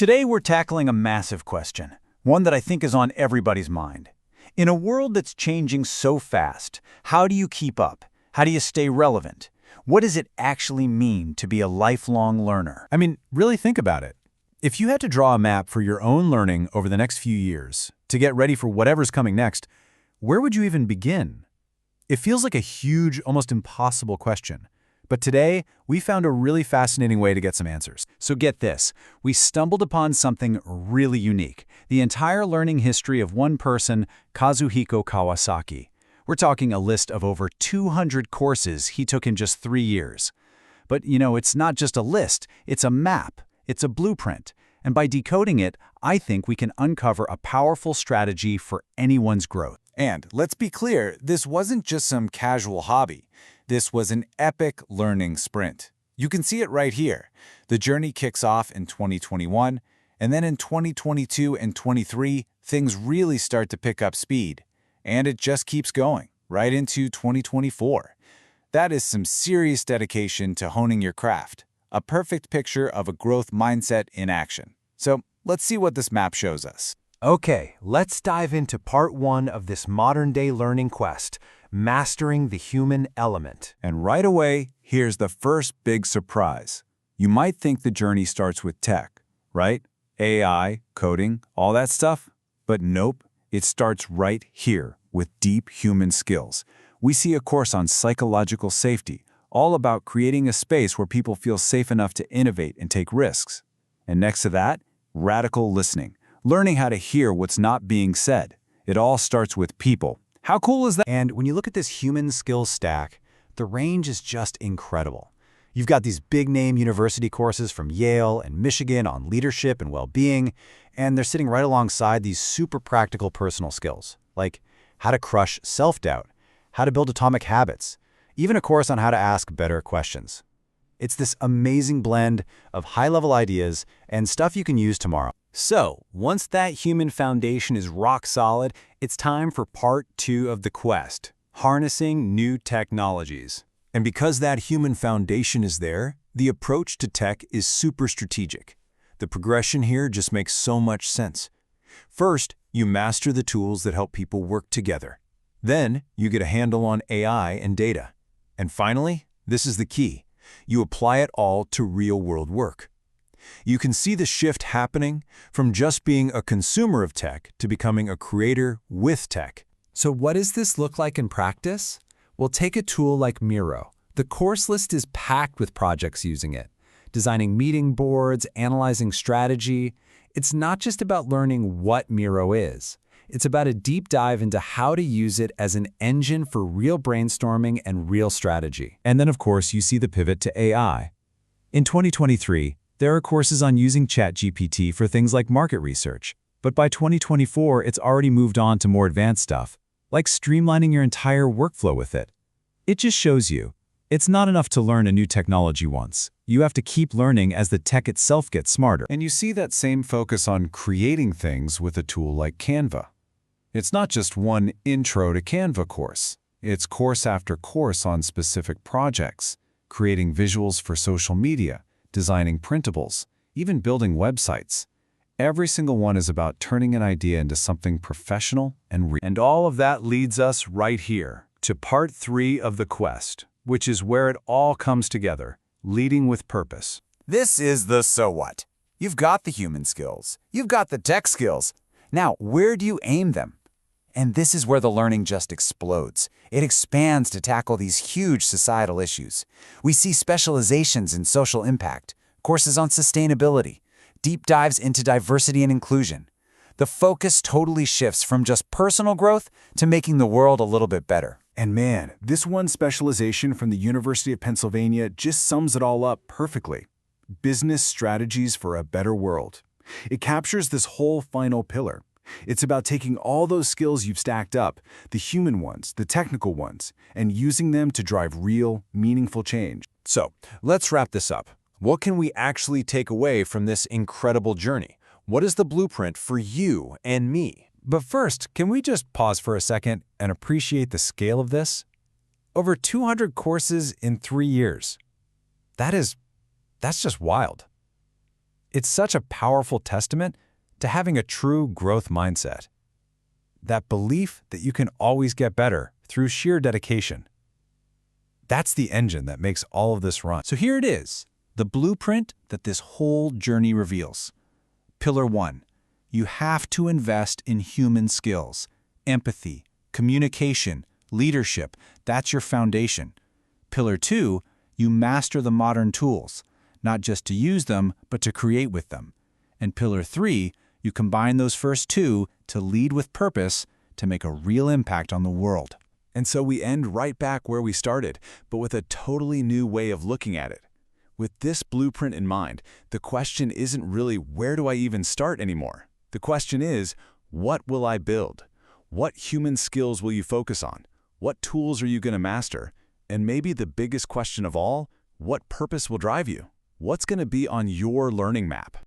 Today we're tackling a massive question, one that I think is on everybody's mind. In a world that's changing so fast, how do you keep up? How do you stay relevant? What does it actually mean to be a lifelong learner? I mean, really think about it. If you had to draw a map for your own learning over the next few years to get ready for whatever's coming next, where would you even begin? It feels like a huge, almost impossible question. But today, we found a really fascinating way to get some answers. So get this, we stumbled upon something really unique, the entire learning history of one person, Kazuhiko Kawasaki. We're talking a list of over 200 courses he took in just 3 years. But it's not just a list, it's a map, it's a blueprint. And by decoding it, I think we can uncover a powerful strategy for anyone's growth. And let's be clear, this wasn't just some casual hobby. This was an epic learning sprint. You can see it right here. The journey kicks off in 2021, and then in 2022 and 23, things really start to pick up speed. And it just keeps going, right into 2024. That is some serious dedication to honing your craft. A perfect picture of a growth mindset in action. So let's see what this map shows us. Okay, let's dive into part 1 of this modern-day learning quest, mastering the human element. And right away, here's the first big surprise. You might think the journey starts with tech, right? AI, coding, all that stuff. But nope, it starts right here with deep human skills. We see a course on psychological safety, all about creating a space where people feel safe enough to innovate and take risks. And next to that, radical listening, learning how to hear what's not being said. It all starts with people. How cool is that? And when you look at this human skills stack, the range is just incredible. You've got these big-name university courses from Yale and Michigan on leadership and well-being, and they're sitting right alongside these super practical personal skills, like how to crush self-doubt, how to build atomic habits, even a course on how to ask better questions. It's this amazing blend of high-level ideas and stuff you can use tomorrow. So, once that human foundation is rock solid, it's time for part 2 of the quest, harnessing new technologies. And because that human foundation is there, the approach to tech is super strategic. The progression here just makes so much sense. First, you master the tools that help people work together. Then, you get a handle on AI and data. And finally, this is the key. You apply it all to real-world work. You can see the shift happening from just being a consumer of tech to becoming a creator with tech. So what does this look like in practice? Well, take a tool like Miro. The course list is packed with projects using it. Designing meeting boards, analyzing strategy. It's not just about learning what Miro is. It's about a deep dive into how to use it as an engine for real brainstorming and real strategy. And then, of course, you see the pivot to AI. In 2023, there are courses on using ChatGPT for things like market research. But by 2024, it's already moved on to more advanced stuff, like streamlining your entire workflow with it. It just shows you, it's not enough to learn a new technology once. You have to keep learning as the tech itself gets smarter. And you see that same focus on creating things with a tool like Canva. It's not just one intro to Canva course. It's course after course on specific projects, creating visuals for social media, designing printables, even building websites. Every single one is about turning an idea into something professional and real. And all of that leads us right here to part 3 of the quest, which is where it all comes together, leading with purpose. This is the so what. You've got the human skills. You've got the tech skills. Now, where do you aim them? And this is where the learning just explodes. It expands to tackle these huge societal issues. We see specializations in social impact, courses on sustainability, deep dives into diversity and inclusion. The focus totally shifts from just personal growth to making the world a little bit better. And man, this one specialization from the University of Pennsylvania just sums it all up perfectly. Business strategies for a better world. It captures this whole final pillar. It's about taking all those skills you've stacked up, the human ones, the technical ones, and using them to drive real, meaningful change. So, let's wrap this up. What can we actually take away from this incredible journey? What is the blueprint for you and me? But first, can we just pause for a second and appreciate the scale of this? Over 200 courses in 3 years. That's just wild. It's such a powerful testament to having a true growth mindset. That belief that you can always get better through sheer dedication. That's the engine that makes all of this run. So here it is, the blueprint that this whole journey reveals. Pillar 1, you have to invest in human skills, empathy, communication, leadership. That's your foundation. Pillar 2, you master the modern tools, not just to use them, but to create with them. And Pillar 3, you combine those first two to lead with purpose to make a real impact on the world. And so we end right back where we started, but with a totally new way of looking at it. With this blueprint in mind, the question isn't really where do I even start anymore? The question is, what will I build? What human skills will you focus on? What tools are you going to master? And maybe the biggest question of all, what purpose will drive you? What's going to be on your learning map?